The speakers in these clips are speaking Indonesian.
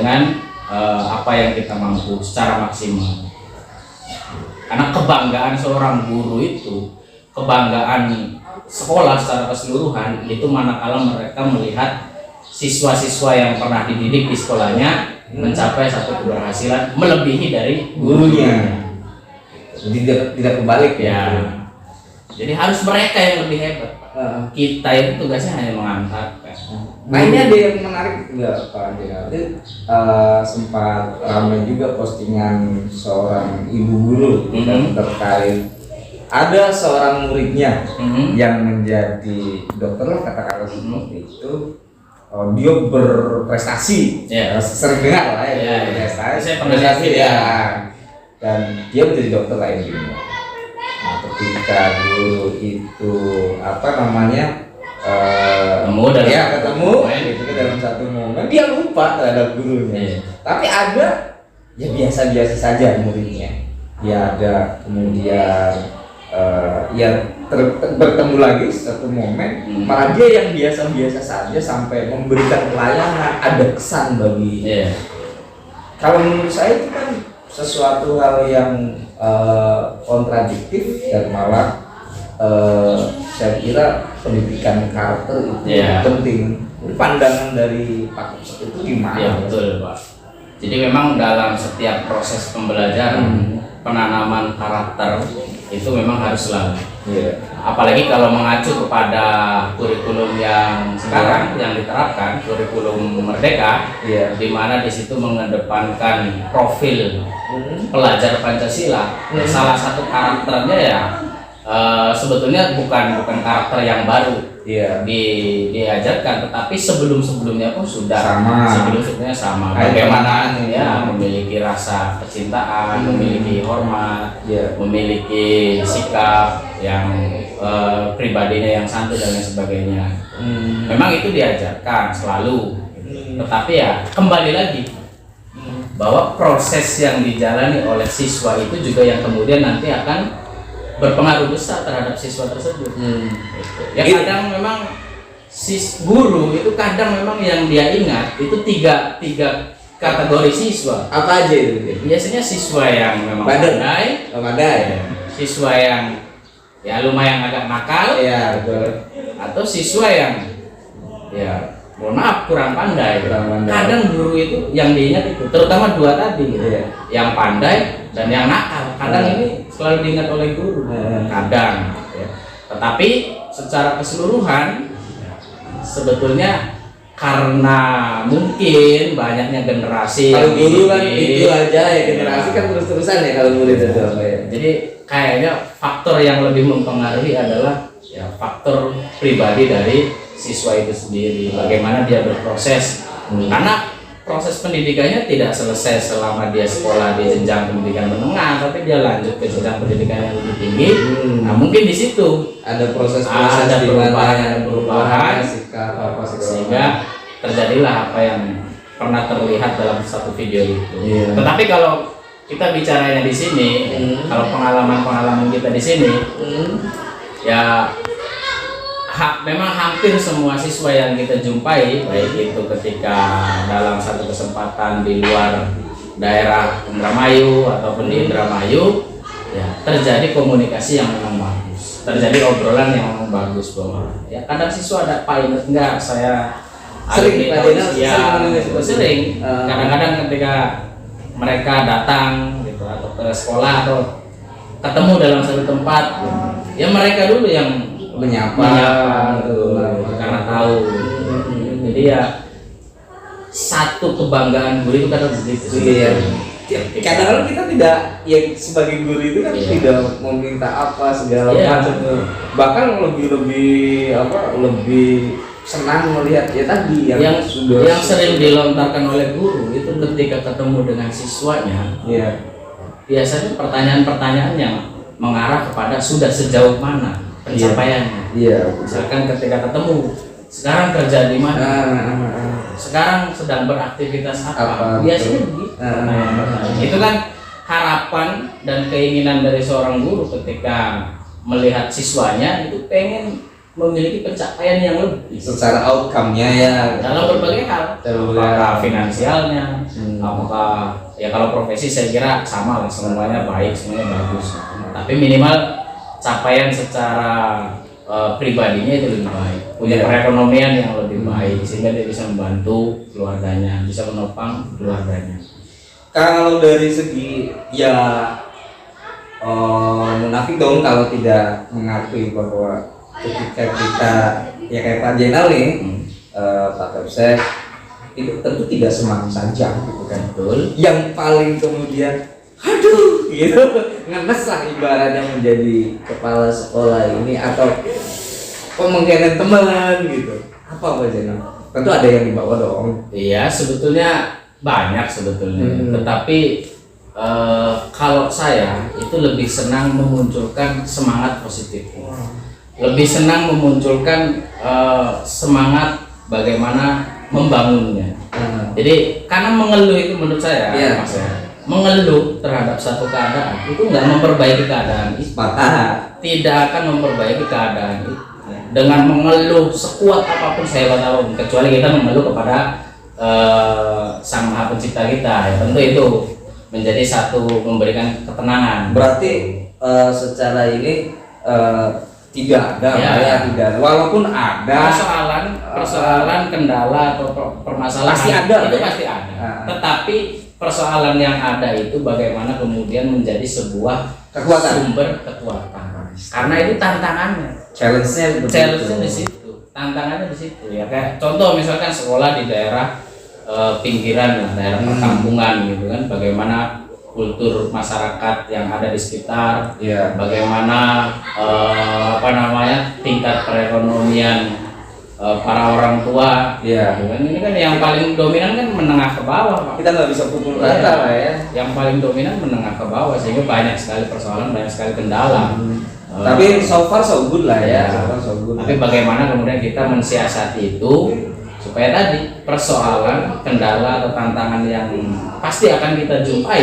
dengan apa yang kita mampu secara maksimal. Karena kebanggaan seorang guru itu, kebanggaan sekolah secara keseluruhan itu manakala mereka melihat siswa-siswa yang pernah dididik di sekolahnya mencapai satu keberhasilan melebihi dari gurunya. Jadi tidak kebalik ya. Jadi harus mereka yang lebih hebat. Kita itu tugasnya hanya mengantarkan. Nah ini ada yang menarik enggak Pak Jadi sempat ramai juga postingan seorang ibu guru terkait ada seorang muridnya yang menjadi dokter lah kata-kata seperti itu. Dia berprestasi, sering dengar lah prestasi ya. Dan dia menjadi dokter lah intinya. Nah ketika guru itu ketemu gitu dalam satu momen dia lupa terhadap gurunya. Tapi ada ya biasa-biasa saja muridnya. Ya ada kemudian bertemu lagi satu momen malah dia yang biasa-biasa saja sampai memberikan pelayanan ada kesan bagi kalau menurut saya itu kan sesuatu hal yang kontradiktif dan malah saya kira pendidikan karakter itu penting. Pandangan dari Pak itu gimana? Ya betul Pak. Jadi memang dalam setiap proses pembelajaran penanaman karakter itu memang harus selalu. Apalagi kalau mengacu kepada kurikulum yang sekarang yang diterapkan, kurikulum Merdeka, di mana di situ mengedepankan profil pelajar Pancasila. Salah satu karakternya ya sebetulnya bukan karakter yang baru diajarkan, tetapi sebelumnya pun sudah sebelumnya sama. Bagaimana memiliki rasa kecintaan, memiliki hormat, memiliki sikap yang pribadinya yang santun dan lain sebagainya. Memang itu diajarkan selalu, tetapi ya kembali lagi bahwa proses yang dijalani oleh siswa itu juga yang kemudian nanti akan berpengaruh besar terhadap siswa tersebut. Ya kadang memang guru itu kadang memang yang dia ingat itu tiga kategori siswa. Apa aja itu? Biasanya siswa yang memang pandai, siswa yang ya lumayan agak nakal, atau siswa yang ya mohon maaf kurang pandai. Kadang guru itu yang diingat itu terutama dua tadi yang pandai dan yang nakal. Kadang ini selalu diingat oleh guru. Kadang tetapi secara keseluruhan sebetulnya karena mungkin banyaknya generasi kalau guru kan itu aja ya generasi kan terus-terusan ya kalau murid itu jadi kayaknya faktor yang lebih mempengaruhi adalah ya faktor pribadi dari siswa itu sendiri, bagaimana dia berproses. Karena proses pendidikannya tidak selesai selama dia sekolah di jenjang pendidikan menengah, tapi dia lanjut ke jenjang pendidikan yang lebih tinggi. Nah mungkin di situ ada proses ada perubahan sehingga terjadilah apa yang pernah terlihat dalam satu video itu. Tetapi kalau kita bicaranya di sini, kalau pengalaman kita di sini, ya memang hampir semua siswa yang kita jumpai, baik itu ketika dalam satu kesempatan di luar daerah Indramayu ataupun di Indramayu, ya terjadi komunikasi yang memang bagus, terjadi obrolan yang memang bagus bahwa ya kadang siswa ada Pak ingat enggak saya sering kadang-kadang ketika mereka datang gitu atau ke sekolah atau ketemu dalam satu tempat, ya mereka dulu yang menyapa karena tahu. Jadi ya satu kebanggaan guru itu kadang begitu. Kadang-kadang kita tidak ya sebagai guru itu kan tidak meminta apa segala macam. Bahkan lebih senang melihat ya tadi yang sering dilontarkan oleh guru itu ketika ketemu dengan siswanya. Biasanya pertanyaan-pertanyaan yang mengarah kepada sudah sejauh mana pencapaiannya. Misalkan ketika ketemu, sekarang kerja di mana? Sekarang sedang beraktivitas apa? Biasanya begitu. Itu kan harapan dan keinginan dari seorang guru ketika melihat siswanya itu pengen memiliki pencapaian yang lebih secara outcome-nya ya dalam berbagai hal, apakah finansialnya, apakah ya kalau profesi saya kira sama lah, semuanya baik, semuanya bagus, tapi minimal capaian secara pribadinya itu lebih baik, punya perekonomian yang lebih baik sehingga dia bisa membantu keluarganya, bisa menopang keluarganya. Kalau dari segi ya munafik dong kalau tidak mengakui bahwa ketika kita ya kayak Pak Jenal nih, Pak Kapsek itu tentu tidak senang saja gitu kan. Betul. Yang paling kemudian aduh gitu ngenes lah ibaratnya menjadi kepala sekolah ini atau pemengkhianat teman gitu. Apa Pak Jenal? Tentu ada yang dibawa dong. Iya, sebetulnya banyak sebetulnya, tetapi kalau saya itu lebih senang memunculkan semangat positif, lebih senang memunculkan semangat bagaimana membangunnya. Jadi karena mengeluh itu menurut saya, Mas ya, mengeluh terhadap satu keadaan itu nggak memperbaiki keadaan itu, tidak akan memperbaiki keadaan itu. Dengan mengeluh sekuat apapun, sehebat apapun, kecuali kita mengeluh kepada Sang Maha Pencipta kita, ya tentu itu menjadi satu memberikan ketenangan. Berarti secara ini tidak ada, ya tidak. Walaupun ada persoalan kendala atau permasalahan pasti ada, itu pasti ada. Tetapi persoalan yang ada itu bagaimana kemudian menjadi sebuah sumber kekuatan. Karena itu tantangannya. Challenge-nya di situ. Tantangannya di situ. Ya kayak contoh misalkan sekolah di daerah pinggiran, daerah perkampungan gitu kan, bagaimana kultur masyarakat yang ada di sekitar, bagaimana tingkat perekonomian para orang tua, gitu kan. Ini kan yang paling dominan kan menengah ke bawah, Pak. Kita nggak bisa pukul rata lah ya. Yang paling dominan menengah ke bawah, sehingga banyak sekali persoalan, banyak sekali kendala. Tapi so far so good lah ya. Tapi bagaimana kemudian kita mensiasati itu supaya tadi persoalan, kendala atau tantangan yang pasti akan kita jumpai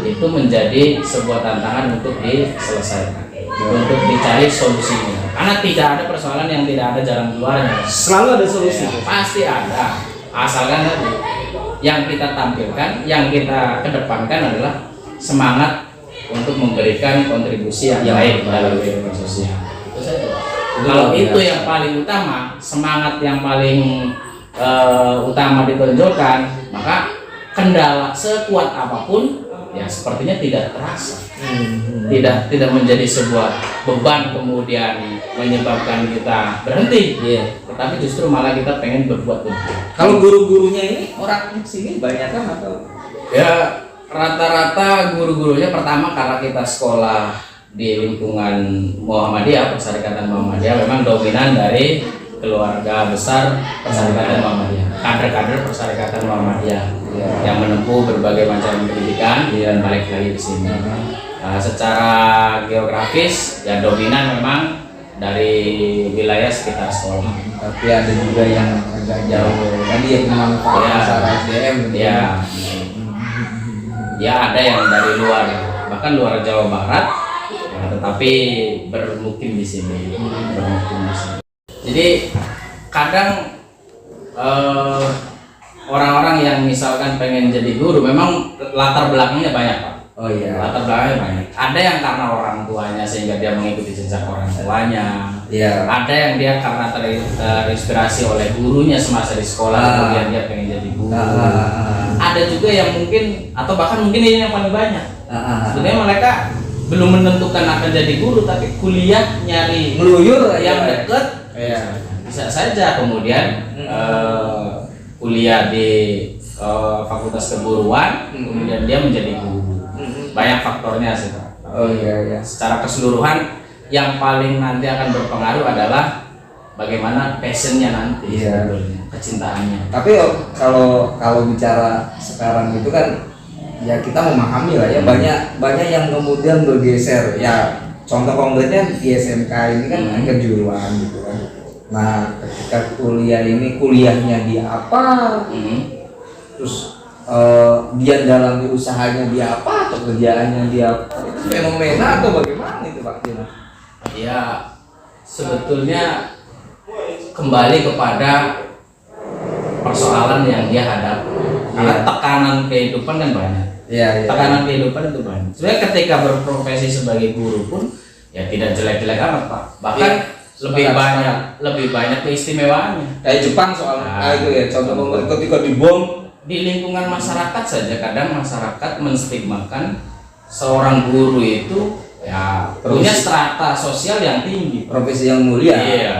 itu menjadi sebuah tantangan untuk diselesaikan, untuk dicari solusinya. Karena tidak ada persoalan yang tidak ada jalan keluarnya. Selalu ada solusi. Pasti ada. Asalkan tadi yang kita tampilkan, yang kita kedepankan adalah semangat untuk memberikan kontribusi yang baik dalam kehidupan sosial. Itu saja. Kalau itu yang paling utama, semangat yang paling utama ditonjolkan, maka kendala sekuat apapun ya sepertinya tidak terasa, tidak menjadi sebuah beban kemudian menyebabkan kita berhenti, tetapi justru malah kita pengen berbuat lebih. Kalau guru-gurunya ini orang sini banyak kan atau? Ya rata-rata guru-gurunya pertama karena kita sekolah di lingkungan Muhammadiyah, Persyarikatan Muhammadiyah, memang dominan dari keluarga besar Persyarikatan Muhammadiyah, kader-kader Persyarikatan Muhammadiyah yang menempuh berbagai macam pendidikan dan balik lagi di sini. Secara geografis ya dominan memang dari wilayah sekitar sekolah. Tapi ada juga yang agak jauh. Tadi yang memanfaatkan masalah SDM. Ya ada yang dari luar, bahkan luar Jawa Barat, tetapi bermukim di sini. Jadi kadang orang-orang yang misalkan pengen jadi guru memang latar belakangnya banyak, Pak. Oh iya. Latar belakangnya banyak. Ada yang karena orang tuanya sehingga dia mengikuti jejak orang tuanya. Ada yang dia karena terinspirasi oleh gurunya semasa di sekolah kemudian dia pengen jadi guru. Ada juga yang mungkin atau bahkan mungkin ini yang paling banyak. Sebenarnya mereka belum menentukan akan jadi guru tapi kuliah nyari ngeluyur yang dekat. Bisa saja kemudian kuliah di fakultas keguruan, kemudian dia menjadi guru. Banyak faktornya sih, Pak. Secara keseluruhan yang paling nanti akan berpengaruh adalah bagaimana passionnya nanti, kecintaannya. Tapi kalau bicara sekarang itu kan ya kita memahami lah ya, banyak yang kemudian bergeser ya. Contoh konkretnya di SMK ini kan kejuruan gitu kan. Nah ketika kuliah ini kuliahnya dia apa, terus dia dalam usahanya dia apa atau kerjaannya dia apa, itu fenomena atau bagaimana itu Pak Tina? Ya sebetulnya kembali kepada persoalan yang dia hadapi. Karena tekanan kehidupan kan banyak. Tekanan kehidupan itu banyak. Sebenarnya ketika berprofesi sebagai guru pun ya tidak jelek-jelek amat, Pak. Bahkan lebih banyak keistimewaannya. Kayak Jepang soalnya itu ya, contoh ketika dibom di lingkungan masyarakat saja kadang masyarakat menstigmakan seorang guru itu ya punya strata sosial yang tinggi, profesi yang mulia. Iya.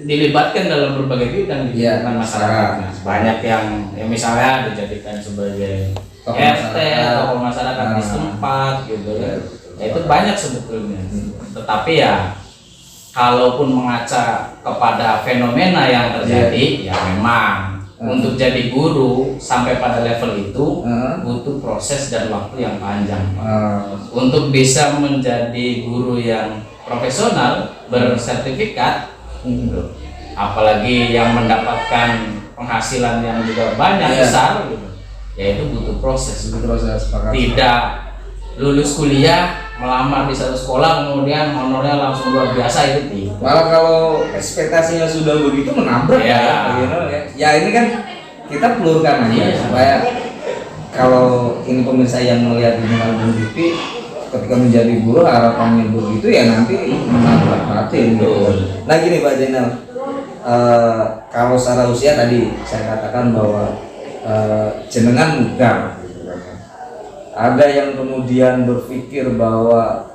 Dilibatkan dalam berbagai bidang di lingkungan masyarakat. Nah, banyak yang misalnya dijadikan sebagai RT atau masyarakat di setempat gitu ya. Itu banyak sebetulnya. Tetapi ya kalaupun mengaca kepada fenomena yang terjadi, ya memang untuk jadi guru sampai pada level itu butuh proses dan waktu yang panjang. Untuk bisa menjadi guru yang profesional bersertifikat, apalagi yang mendapatkan penghasilan yang juga banyak besar, gitu, yaitu butuh proses. Tidak lulus kuliah melamar di satu sekolah kemudian honornya langsung luar biasa, itu tidak. Malah kalau ekspektasinya sudah begitu menabrak ya ini kan kita pelurkan aja supaya kalau ini pemirsa yang melihat di Album TV ketika menjadi guru harapannya begitu ya nanti menabrak batin gitu. Nah gini Pak Zainal, kalau secara usia tadi saya katakan bahwa jenengan muda. Ada yang kemudian berpikir bahwa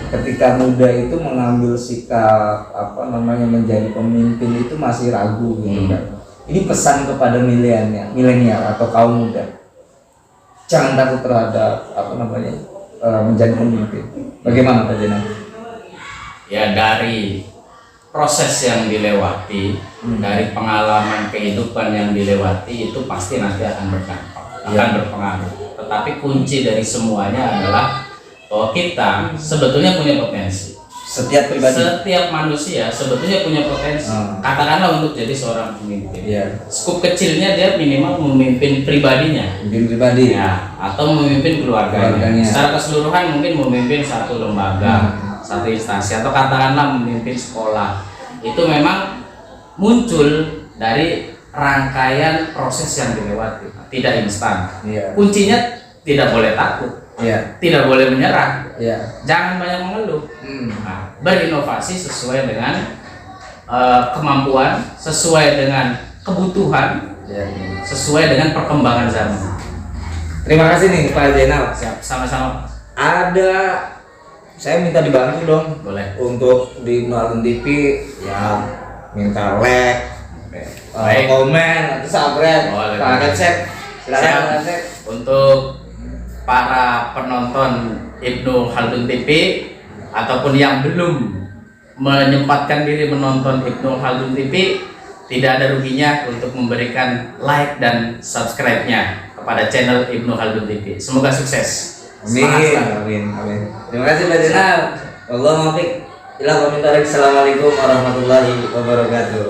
ketika muda itu mengambil sikap menjadi pemimpin itu masih ragu gitu kan. Ini pesan kepada milenial atau kaum muda. Jangan takut terhadap menjadi pemimpin. Bagaimana Pak Zainal? Ya dari proses yang dilewati, dari pengalaman kehidupan yang dilewati itu pasti nanti akan berdampak, akan berpengaruh. Tetapi kunci dari semuanya adalah bahwa kita sebetulnya punya potensi. Setiap manusia sebetulnya punya potensi. Katakanlah untuk jadi seorang pemimpin. Skup kecilnya dia minimal memimpin pribadinya, ya, atau memimpin keluarganya. Secara keseluruhan mungkin memimpin satu lembaga, satu instansi, atau katakanlah memimpin sekolah. Itu memang muncul dari rangkaian proses yang dilewati, tidak instan. Kuncinya tidak boleh takut, tidak boleh menyerah, jangan banyak mengeluh. Berinovasi sesuai dengan kemampuan, sesuai dengan kebutuhan, sesuai dengan perkembangan zaman. Terima kasih nih Pak Zainal. Siap, sama-sama. Saya minta dibantu dong. Boleh. Untuk di Album TV ya minta like, komen, atau subscribe, Pak Resep. Silakan Resep. Untuk para penonton Ibnu Khaldun TV ataupun yang belum menyempatkan diri menonton Ibnu Khaldun TV, tidak ada ruginya untuk memberikan like dan subscribe-nya kepada channel Ibnu Khaldun TV. Semoga sukses. Amin. Terima kasih Pak Zainal. Assalamualaikum warahmatullahi wabarakatuh.